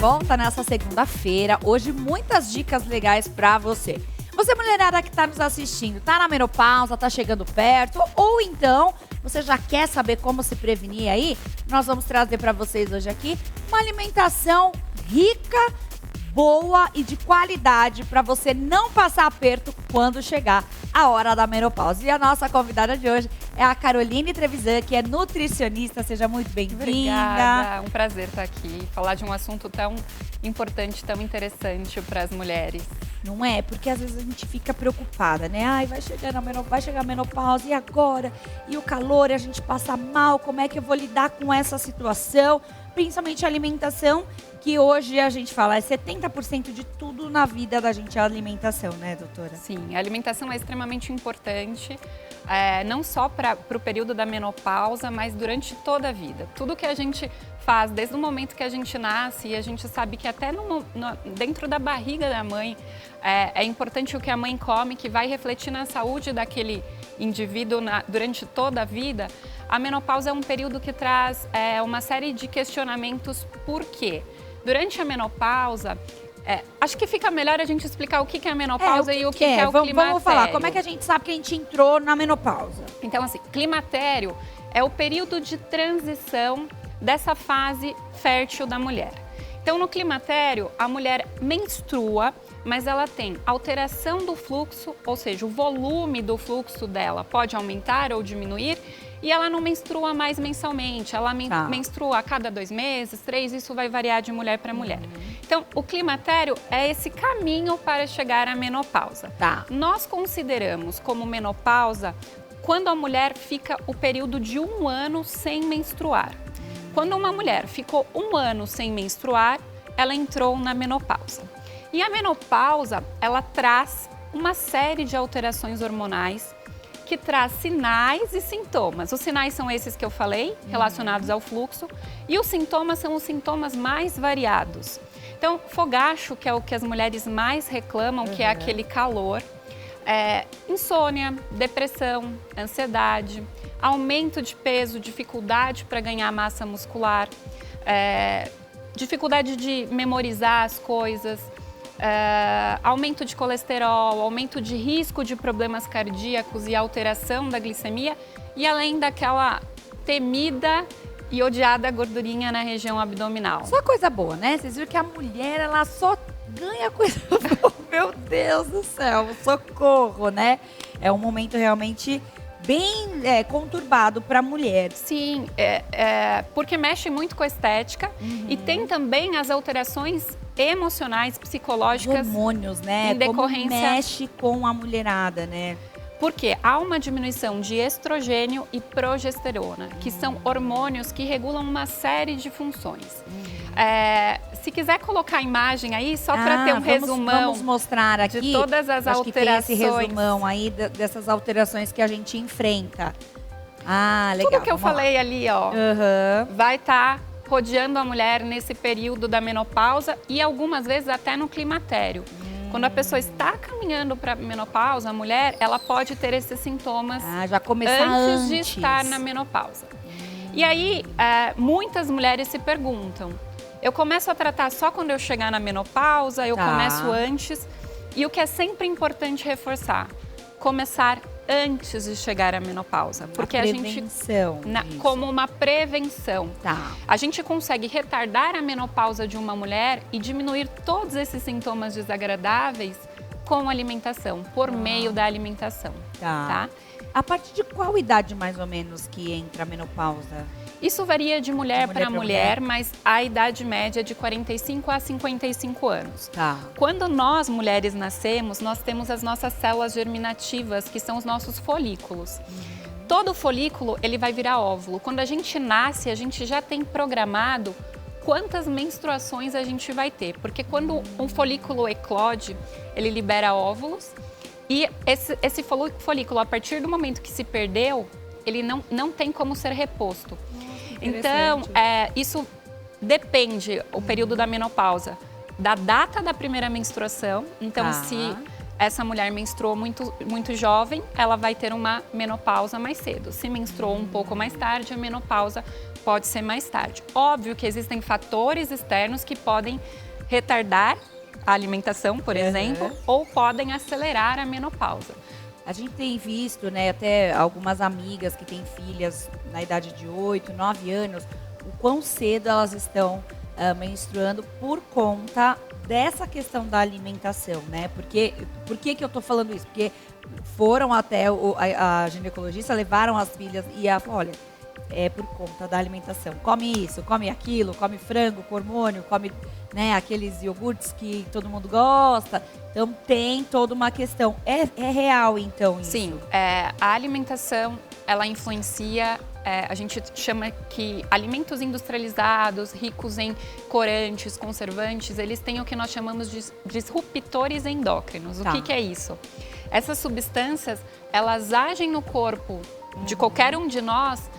volta nessa segunda-feira. Hoje, muitas dicas legais pra você. Você, mulherada que tá nos assistindo, tá na menopausa, tá chegando perto, ou então você já quer saber como se prevenir aí? Nós vamos trazer pra vocês hoje aqui uma alimentação rica, boa e de qualidade para você não passar aperto quando chegar a hora da menopausa. E a nossa convidada de hoje é a Caroline Trevisan, que é nutricionista. Seja muito bem-vinda. Obrigada, um prazer estar aqui, falar de um assunto tão importante, tão interessante para as mulheres. Não é? Porque às vezes a gente fica preocupada, né? Ai, vai chegar a menopausa, e agora? E o calor, a gente passa mal, como é que eu vou lidar com essa situação? Principalmente a alimentação, que hoje a gente fala, é 70% de tudo na vida da gente é a alimentação, né, doutora? Sim, a alimentação é extremamente importante, não só para o período da menopausa, mas durante toda a vida. Tudo que a gente faz, desde o momento que a gente nasce, e a gente sabe que até dentro da barriga da mãe, é importante o que a mãe come, que vai refletir na saúde daquele indivíduo durante toda a vida. A menopausa é um período que traz uma série de questionamentos. Por quê? Durante a menopausa, acho que fica melhor a gente explicar o que é a menopausa e o que é o climatério. Vamos falar, como é que a gente sabe que a gente entrou na menopausa? Então, assim, climatério é o período de transição dessa fase fértil da mulher. Então, no climatério, a mulher menstrua, mas ela tem alteração do fluxo, ou seja, o volume do fluxo dela pode aumentar ou diminuir, e ela não menstrua mais mensalmente, ela menstrua a cada 2 meses, 3, isso vai variar de mulher para mulher. Então, o climatério é esse caminho para chegar à menopausa. Nós consideramos como menopausa quando a mulher fica o período de 1 ano sem menstruar. Quando uma mulher ficou 1 ano sem menstruar, ela entrou na menopausa. E a menopausa, ela traz uma série de alterações hormonais que traz sinais e sintomas. Os sinais são esses que eu falei, relacionados ao fluxo, e os sintomas são os sintomas mais variados. Então, fogacho, que é o que as mulheres mais reclamam, que é aquele calor, insônia, depressão, ansiedade, aumento de peso, dificuldade para ganhar massa muscular, dificuldade de memorizar as coisas, aumento de colesterol, aumento de risco de problemas cardíacos e alteração da glicemia, e além daquela temida e odiada gordurinha na região abdominal. Só coisa boa, né? Vocês viram que a mulher, ela só ganha coisa boa. Meu Deus do céu, socorro, né? É um momento realmente bem conturbado para a mulher. Sim, porque mexe muito com a estética e tem também as alterações emocionais, psicológicas. Os hormônios, né? Em decorrência... Como mexe com a mulherada, né? Porque há uma diminuição de estrogênio e progesterona, que são hormônios que regulam uma série de funções. Se quiser colocar a imagem aí, só para ter um resumão. Vamos mostrar aqui de todas as alterações. Que tem esse resumão aí dessas alterações que a gente enfrenta. Legal. Tudo que eu falei ali, ó, vai estar rodeando a mulher nesse período da menopausa e algumas vezes até no climatério. Quando a pessoa está caminhando para a menopausa, a mulher, ela pode ter esses sintomas já começar antes de estar na menopausa. E aí, muitas mulheres se perguntam, eu começo a tratar só quando eu chegar na menopausa, eu começo antes. E o que é sempre importante reforçar, começar antes de chegar à menopausa. Porque a gente, como uma prevenção, a gente consegue retardar a menopausa de uma mulher e diminuir todos esses sintomas desagradáveis com alimentação, por meio da alimentação. A partir de qual idade, mais ou menos, que entra a menopausa? Isso varia de mulher para mulher, mas a idade média é de 45 a 55 anos. Quando nós, mulheres, nascemos, nós temos as nossas células germinativas, que são os nossos folículos. Todo folículo, ele vai virar óvulo. Quando a gente nasce, a gente já tem programado quantas menstruações a gente vai ter. Porque quando um folículo eclode, ele libera óvulos. E esse folículo, a partir do momento que se perdeu, ele não tem como ser reposto. Então, isso depende, o período da menopausa, da data da primeira menstruação. Então, se essa mulher menstruou muito jovem, ela vai ter uma menopausa mais cedo. Se menstruou um pouco mais tarde, a menopausa pode ser mais tarde. Óbvio que existem fatores externos que podem retardar a alimentação, por exemplo, ou podem acelerar a menopausa. A gente tem visto, né, até algumas amigas que têm filhas na idade de 8, 9 anos, o quão cedo elas estão menstruando por conta dessa questão da alimentação, né? Por que que eu tô falando isso? Porque foram até a ginecologista, levaram as filhas e ela falou, olha, é por conta da alimentação. Come isso, come aquilo, come frango com hormônio, come, né, aqueles iogurtes que todo mundo gosta. Então tem toda uma questão. É real, então, isso? Sim, a alimentação, ela influencia, a gente chama que alimentos industrializados, ricos em corantes, conservantes, eles têm o que nós chamamos de disruptores endócrinos. O que é isso? Essas substâncias, elas agem no corpo de qualquer um de nós,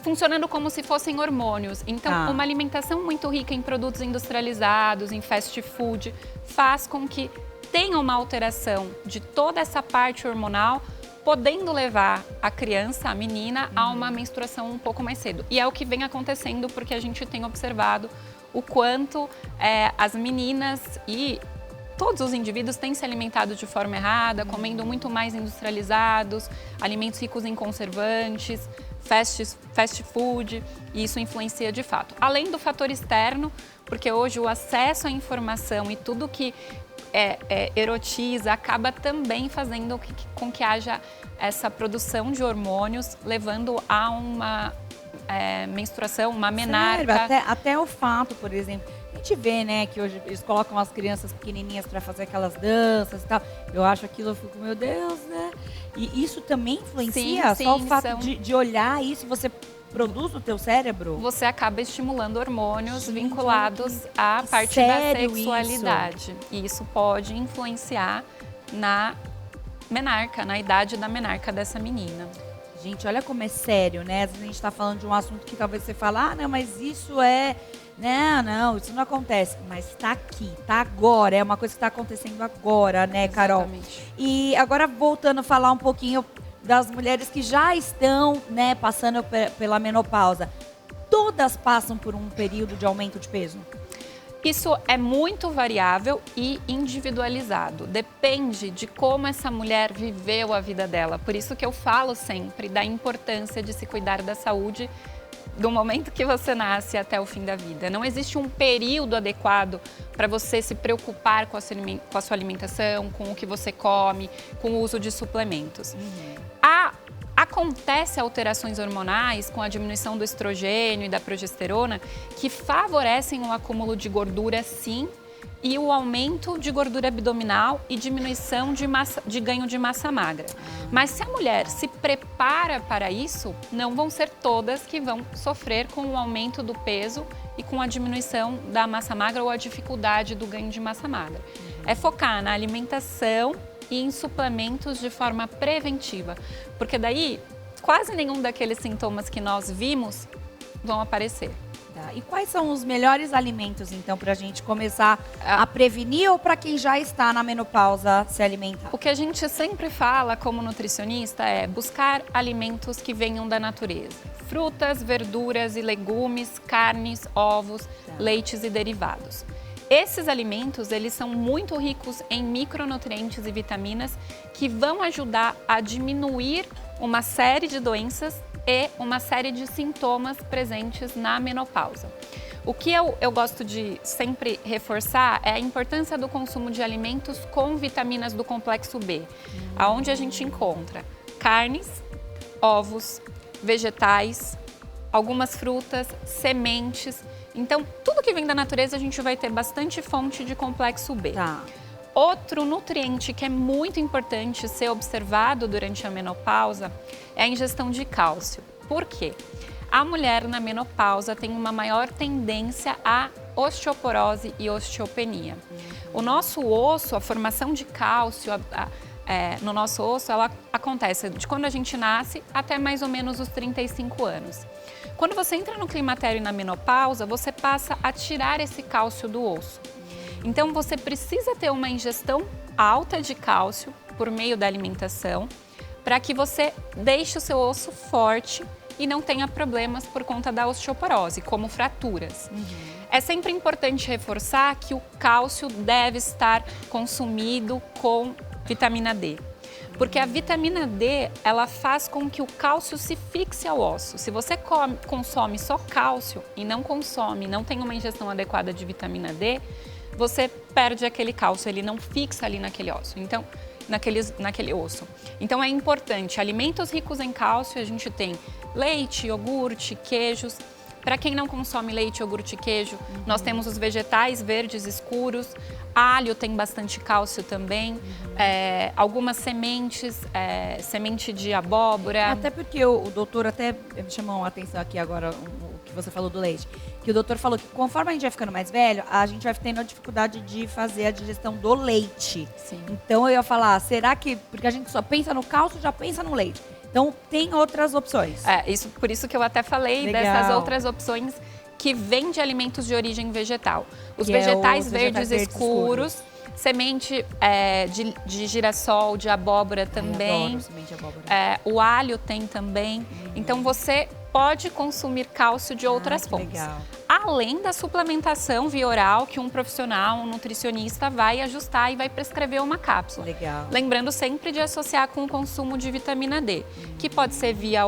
funcionando como se fossem hormônios. Então, uma alimentação muito rica em produtos industrializados, em fast food, faz com que tenha uma alteração de toda essa parte hormonal, podendo levar a criança, a menina, a uma menstruação um pouco mais cedo. E é o que vem acontecendo porque a gente tem observado o quanto as meninas e todos os indivíduos têm se alimentado de forma errada, comendo muito mais industrializados, alimentos ricos em conservantes, fast food, e isso influencia de fato. Além do fator externo, porque hoje o acesso à informação e tudo que erotiza acaba também fazendo com que haja essa produção de hormônios, levando a uma menstruação, uma menarca. Sério? Até o fato, por exemplo, a gente vê, né, que hoje eles colocam as crianças pequenininhas para fazer aquelas danças e tal. Eu acho aquilo, eu fico, meu Deus, né? E isso também influencia? Sim, só o fato de olhar isso, você produz no teu cérebro? Você acaba estimulando hormônios vinculados à parte da sexualidade. E isso pode influenciar na menarca, na idade da menarca dessa menina. Gente, olha como é sério, né? Às vezes a gente tá falando de um assunto que talvez você fala, não, mas isso é... Não, isso não acontece. Mas tá aqui, tá agora, é uma coisa que tá acontecendo agora, né, Carol? Exatamente. E agora voltando a falar um pouquinho das mulheres que já estão, né, passando pela menopausa. Todas passam por um período de aumento de peso? Isso é muito variável e individualizado. Depende de como essa mulher viveu a vida dela. Por isso que eu falo sempre da importância de se cuidar da saúde do momento que você nasce até o fim da vida. Não existe um período adequado para você se preocupar com a sua alimentação, com o que você come, com o uso de suplementos. Acontece alterações hormonais com a diminuição do estrogênio e da progesterona que favorecem o acúmulo de gordura, sim, e o aumento de gordura abdominal e diminuição de ganho de massa magra. Mas se a mulher se prepara para isso, não vão ser todas que vão sofrer com o aumento do peso e com a diminuição da massa magra ou a dificuldade do ganho de massa magra. É focar na alimentação e em suplementos de forma preventiva, porque daí quase nenhum daqueles sintomas que nós vimos vão aparecer. Tá. E quais são os melhores alimentos, então, para a gente começar a prevenir ou para quem já está na menopausa se alimentar? O que a gente sempre fala como nutricionista é buscar alimentos que venham da natureza. Frutas, verduras e legumes, carnes, ovos, leites e derivados. Esses alimentos, eles são muito ricos em micronutrientes e vitaminas que vão ajudar a diminuir uma série de doenças e uma série de sintomas presentes na menopausa. O que eu gosto de sempre reforçar é a importância do consumo de alimentos com vitaminas do complexo B, aonde a gente encontra carnes, ovos, vegetais, algumas frutas, sementes. Então, tudo que vem da natureza a gente vai ter bastante fonte de complexo B. Tá. Outro nutriente que é muito importante ser observado durante a menopausa é a ingestão de cálcio. Por quê? A mulher na menopausa tem uma maior tendência à osteoporose e osteopenia. O nosso osso, a formação de cálcio no nosso osso, ela acontece de quando a gente nasce até mais ou menos os 35 anos. Quando você entra no climatério e na menopausa, você passa a tirar esse cálcio do osso. Então, você precisa ter uma ingestão alta de cálcio por meio da alimentação para que você deixe o seu osso forte e não tenha problemas por conta da osteoporose, como fraturas. É sempre importante reforçar que o cálcio deve estar consumido com vitamina D. Porque a vitamina D, ela faz com que o cálcio se fixe ao osso. Se você consome só cálcio e não tem uma ingestão adequada de vitamina D, você perde aquele cálcio, ele não fixa ali naquele osso. Então, naquele osso. Então é importante, alimentos ricos em cálcio, a gente tem leite, iogurte, queijos. Para quem não consome leite, iogurte e queijo, nós temos os vegetais verdes escuros, alho tem bastante cálcio também, algumas sementes, semente de abóbora. Até porque o doutor até me chamou a atenção aqui agora, o que você falou do leite, que o doutor falou que conforme a gente vai ficando mais velho, a gente vai tendo a dificuldade de fazer a digestão do leite. Sim. Então eu ia falar, será que, porque a gente só pensa no cálcio, já pensa no leite. Então, tem outras opções. Por isso que eu até falei dessas outras opções que vêm de alimentos de origem vegetal. Os vegetais verdes escuros, semente de girassol, de abóbora também. Adoro semente de abóbora. O alho tem também. Então, você pode consumir cálcio de outras fontes. Legal. Além da suplementação via oral, que um profissional, um nutricionista vai ajustar e vai prescrever uma cápsula. Legal. Lembrando sempre de associar com o consumo de vitamina D, que pode ser via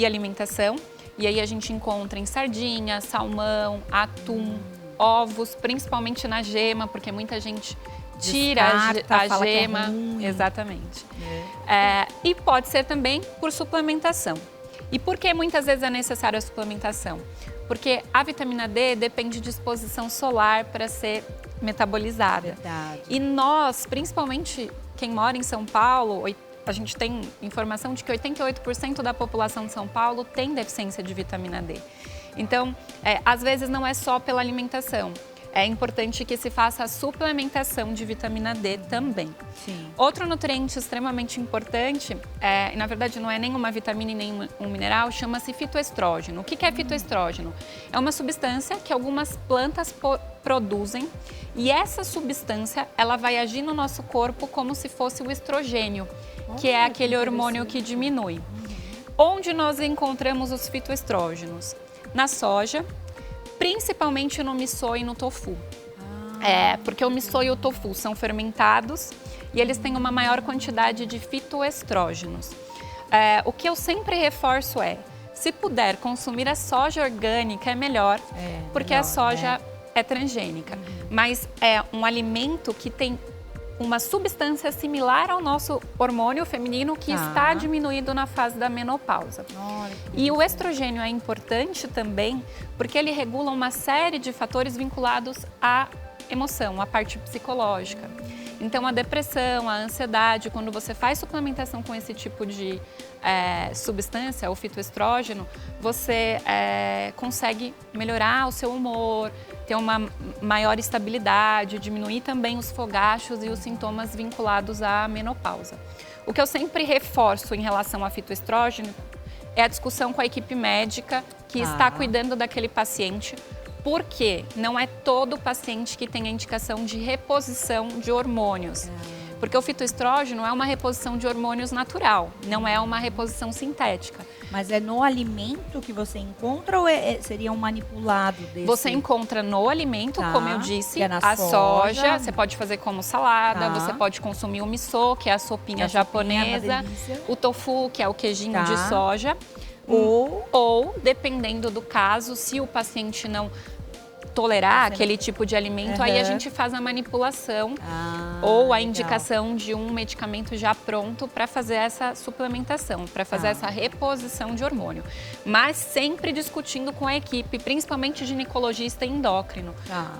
alimentação, e aí a gente encontra em sardinha, salmão, atum, ovos, principalmente na gema, porque muita gente tira a gema. Exatamente. E pode ser também por suplementação. E por que muitas vezes é necessária a suplementação? Porque a vitamina D depende de exposição solar para ser metabolizada. Verdade. E nós, principalmente quem mora em São Paulo, a gente tem informação de que 88% da população de São Paulo tem deficiência de vitamina D. Então, às vezes não é só pela alimentação. É importante que se faça a suplementação de vitamina D também. Sim. Outro nutriente extremamente importante, na verdade não é nenhuma vitamina e nem um mineral, chama-se fitoestrógeno. O que é fitoestrógeno? É uma substância que algumas plantas produzem e essa substância ela vai agir no nosso corpo como se fosse o estrogênio, que é aquele hormônio que diminui. Onde nós encontramos os fitoestrógenos? Na soja, principalmente no miso e no tofu. Porque o miso e o tofu são fermentados e eles têm uma maior quantidade de fitoestrógenos. O que eu sempre reforço se puder consumir a soja orgânica é melhor, porque a soja é transgênica. Mas é um alimento que tem uma substância similar ao nosso hormônio feminino que está diminuído na fase da menopausa. E o estrogênio é importante também porque ele regula uma série de fatores vinculados à emoção, à parte psicológica. Então, a depressão, a ansiedade, quando você faz suplementação com esse tipo de substância, o fitoestrógeno, você consegue melhorar o seu humor, ter uma maior estabilidade, diminuir também os fogachos e os sintomas vinculados à menopausa. O que eu sempre reforço em relação ao fitoestrógeno é a discussão com a equipe médica que está cuidando daquele paciente, porque não é todo paciente que tem a indicação de reposição de hormônios. Porque o fitoestrógeno é uma reposição de hormônios natural, não é uma reposição sintética. Mas é no alimento que você encontra ou seria um manipulado desse? Você encontra no alimento, como eu disse, a soja. Você pode fazer como salada, você pode consumir o miso, que é a sopinha japonesa, o tofu, que é o queijinho de soja. Ou, dependendo do caso, se o paciente não tolerar aquele tipo de alimento, aí a gente faz a manipulação ou a indicação de um medicamento já pronto para fazer essa suplementação, para fazer essa reposição de hormônio. Mas sempre discutindo com a equipe, principalmente ginecologista e endócrino.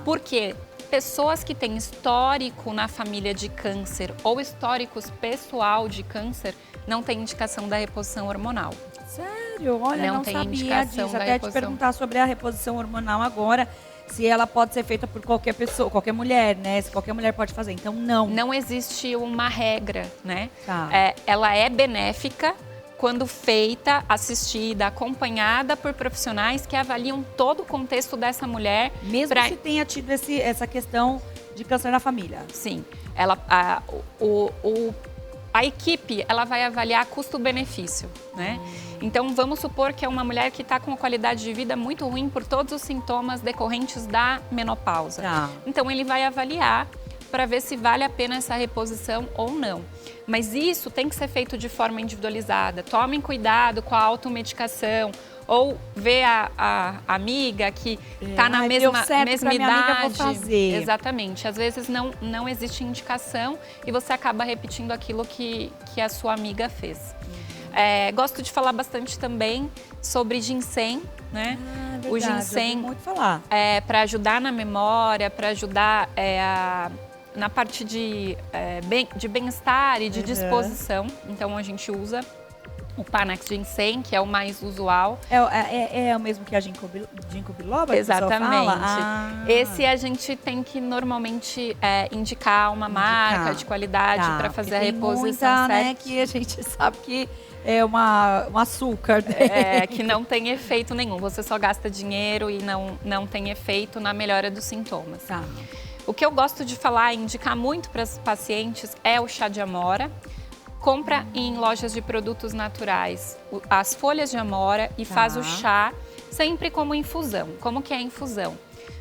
Porque pessoas que têm histórico na família de câncer ou históricos pessoal de câncer não têm indicação da reposição hormonal. Sério? Olha, não tem sabia indicação disso. da Até te reposição. perguntar sobre a reposição hormonal agora, se ela pode ser feita por qualquer pessoa, qualquer mulher, né? Se qualquer mulher pode fazer. Então, não. Não existe uma regra, né? Tá. Ela é benéfica quando feita, assistida, acompanhada por profissionais que avaliam todo o contexto dessa mulher. Mesmo se tenha tido a equipe ela vai avaliar custo-benefício, né? Então, vamos supor que é uma mulher que está com uma qualidade de vida muito ruim por todos os sintomas decorrentes da menopausa. Tá. Então, ele vai avaliar para ver se vale a pena essa reposição ou não. Mas isso tem que ser feito de forma individualizada. Tomem cuidado com a automedicação ou ver a amiga que está na mesma idade. Amiga, vou fazer. Exatamente. Às vezes não existe indicação e você acaba repetindo aquilo que a sua amiga fez. Gosto de falar bastante também sobre ginseng, né? Verdade, o ginseng muito falar. Para ajudar na memória, para ajudar na parte de bem-estar e de disposição. Então a gente usa o Panax Ginseng, que é o mais usual. É o mesmo que a ginkgo biloba? Exatamente. Fala? Esse a gente tem que normalmente indicar uma marca de qualidade para fazer a reposição certa. Né, que a gente sabe que é um açúcar. Né? Que não tem efeito nenhum. Você só gasta dinheiro e não tem efeito na melhora dos sintomas. Tá. O que eu gosto de falar e indicar muito para os pacientes é o chá de amora. Compra em lojas de produtos naturais as folhas de amora e faz o chá sempre como infusão. Como que é a infusão?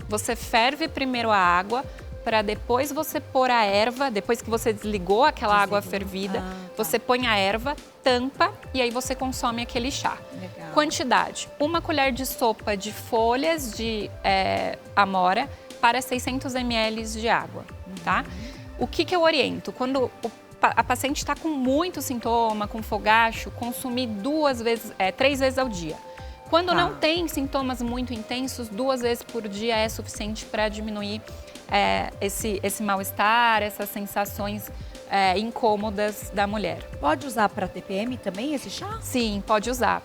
Você ferve primeiro a água para depois você pôr a erva, depois que você desligou aquela água fervida, você põe a erva, tampa e aí você consome aquele chá. Legal. Quantidade: 1 colher de sopa de folhas de amora para 600 ml de água, tá? O que eu oriento? Quando a paciente está com muito sintoma, com fogacho, consumir 3 vezes ao dia. Quando não tem sintomas muito intensos, 2 vezes por dia é suficiente para diminuir esse mal-estar, essas sensações incômodas da mulher. Pode usar para TPM também esse chá? Sim, pode usar.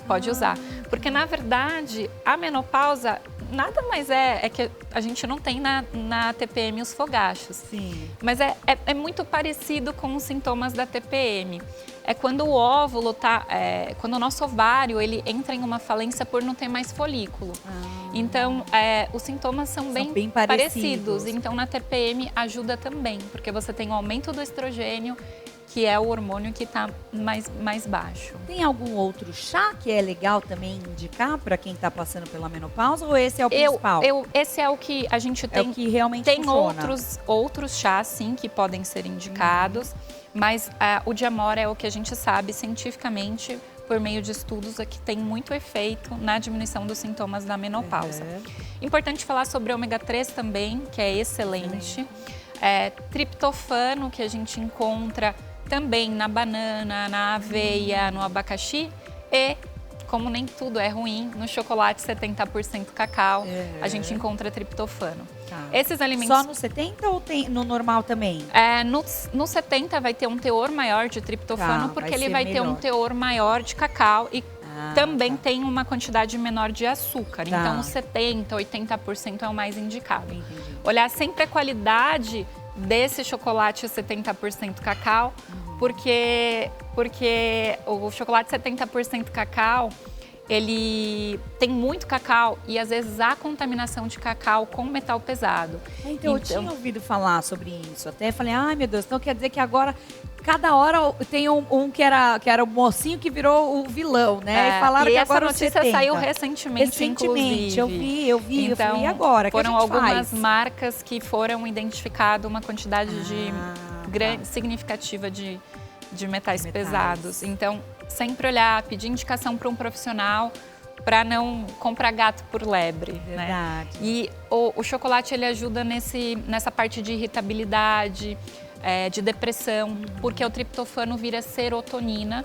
Porque, na verdade, a menopausa nada mais é que a gente não tem na TPM os fogachos. Sim. Mas é muito parecido com os sintomas da TPM. É quando o óvulo quando o nosso ovário ele entra em uma falência por não ter mais folículo. Então, os sintomas são bem parecidos. Então, na TPM ajuda também, porque você tem o aumento do estrogênio, que é o hormônio que está mais baixo. Tem algum outro chá que é legal também indicar para quem está passando pela menopausa ou esse é o principal? Esse é o que a gente tem. É o que realmente tem funciona. outros chás, sim, que podem ser indicados, mas o de amora é o que a gente sabe cientificamente, por meio de estudos, que tem muito efeito na diminuição dos sintomas da menopausa. Importante falar sobre ômega 3 também, que é excelente. Triptofano, que a gente encontra também na banana, na aveia, no abacaxi e, como nem tudo é ruim, no chocolate 70% cacau, a gente encontra triptofano. Esses alimentos... Só no 70 ou tem no normal também? No 70 vai ter um teor maior de triptofano, porque ele vai ter um teor maior de cacau e também tem uma quantidade menor de açúcar. Então, 70%, 80% é o mais indicado. Entendi. Olhar sempre a qualidade desse chocolate 70% cacau, porque o chocolate 70% cacau, ele tem muito cacau e às vezes há contaminação de cacau com metal pesado. Então, eu tinha ouvido falar sobre isso. Até falei, ai meu Deus, então quer dizer que agora cada hora tem um que era o mocinho que virou o vilão, né? E falaram que essa agora notícia saiu recentemente, inclusive. eu vi, então, e agora? Foram algumas marcas que foram identificadas uma quantidade significativa de metais pesados. Então, sempre olhar, pedir indicação para um profissional para não comprar gato por lebre. Verdade. Né? E o chocolate ele ajuda nessa parte de irritabilidade, de depressão, porque o triptofano vira serotonina,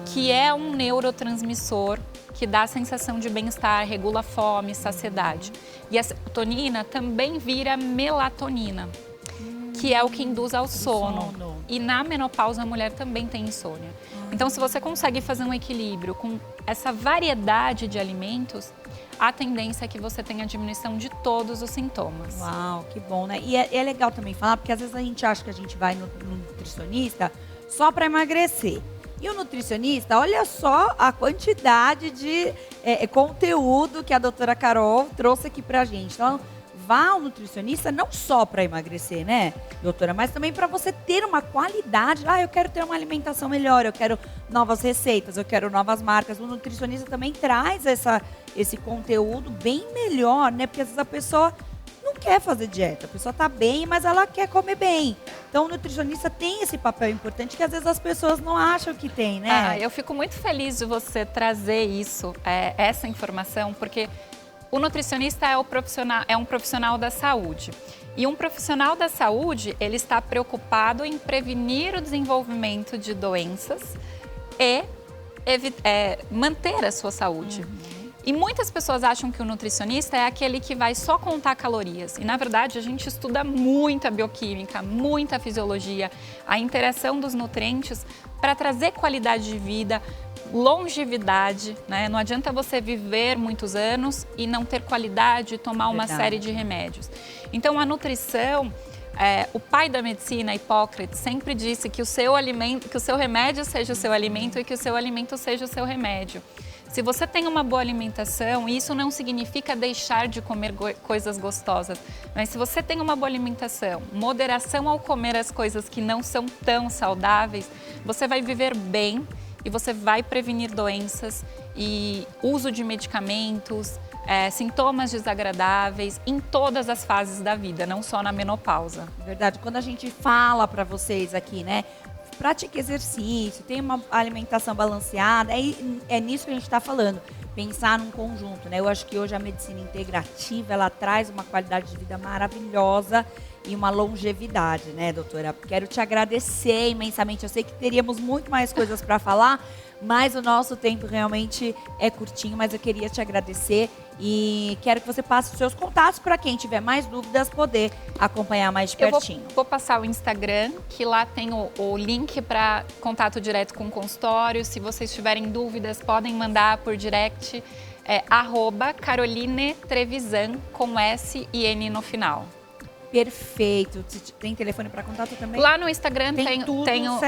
que é um neurotransmissor que dá a sensação de bem-estar, regula a fome, saciedade. E a serotonina também vira melatonina, que é o que induz ao sono. E na menopausa a mulher também tem insônia. Então, se você consegue fazer um equilíbrio com essa variedade de alimentos, a tendência é que você tenha diminuição de todos os sintomas. Uau, que bom, né? E é legal também falar, porque às vezes a gente acha que a gente vai no nutricionista só para emagrecer. E o nutricionista, olha só a quantidade de conteúdo que a doutora Carol trouxe aqui pra gente. Então, vá ao nutricionista não só para emagrecer, né, doutora? Mas também para você ter uma qualidade. Eu quero ter uma alimentação melhor, eu quero novas receitas, eu quero novas marcas. O nutricionista também traz esse conteúdo bem melhor, né? Porque às vezes a pessoa não quer fazer dieta, a pessoa tá bem, mas ela quer comer bem. Então o nutricionista tem esse papel importante que às vezes as pessoas não acham que tem, né? Eu fico muito feliz de você trazer isso, essa informação, porque o nutricionista é um profissional da saúde. E um profissional da saúde, ele está preocupado em prevenir o desenvolvimento de doenças e manter a sua saúde. E muitas pessoas acham que o nutricionista é aquele que vai só contar calorias. E, na verdade, a gente estuda muita bioquímica, muita fisiologia, a interação dos nutrientes para trazer qualidade de vida, longevidade, né? Não adianta você viver muitos anos e não ter qualidade e tomar uma série de remédios. Então, a nutrição, o pai da medicina, Hipócrates, sempre disse que o seu remédio seja o seu alimento e que o seu alimento seja o seu remédio. Se você tem uma boa alimentação, isso não significa deixar de comer coisas gostosas, mas se você tem uma boa alimentação, moderação ao comer as coisas que não são tão saudáveis, você vai viver bem e você vai prevenir doenças e uso de medicamentos, sintomas desagradáveis em todas as fases da vida, não só na menopausa. Verdade, quando a gente fala para vocês aqui, né? Pratique exercício, tenha uma alimentação balanceada, é nisso que a gente está falando, pensar num conjunto, né? Eu acho que hoje a medicina integrativa, ela traz uma qualidade de vida maravilhosa e uma longevidade, né, doutora? Quero te agradecer imensamente, eu sei que teríamos muito mais coisas para falar, mas o nosso tempo realmente é curtinho, mas eu queria te agradecer e quero que você passe os seus contatos para quem tiver mais dúvidas poder acompanhar mais de pertinho. Eu vou passar o Instagram, que lá tem o link para contato direto com o consultório. Se vocês tiverem dúvidas, podem mandar por direct, @Caroline Trevisan, com S e N no final. Perfeito. Tem telefone para contato também? Lá no Instagram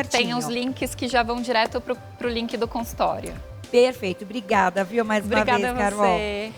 tem os links que já vão direto pro link do consultório. Perfeito. Obrigada, viu? Mais uma vez, Carol. Obrigada a você.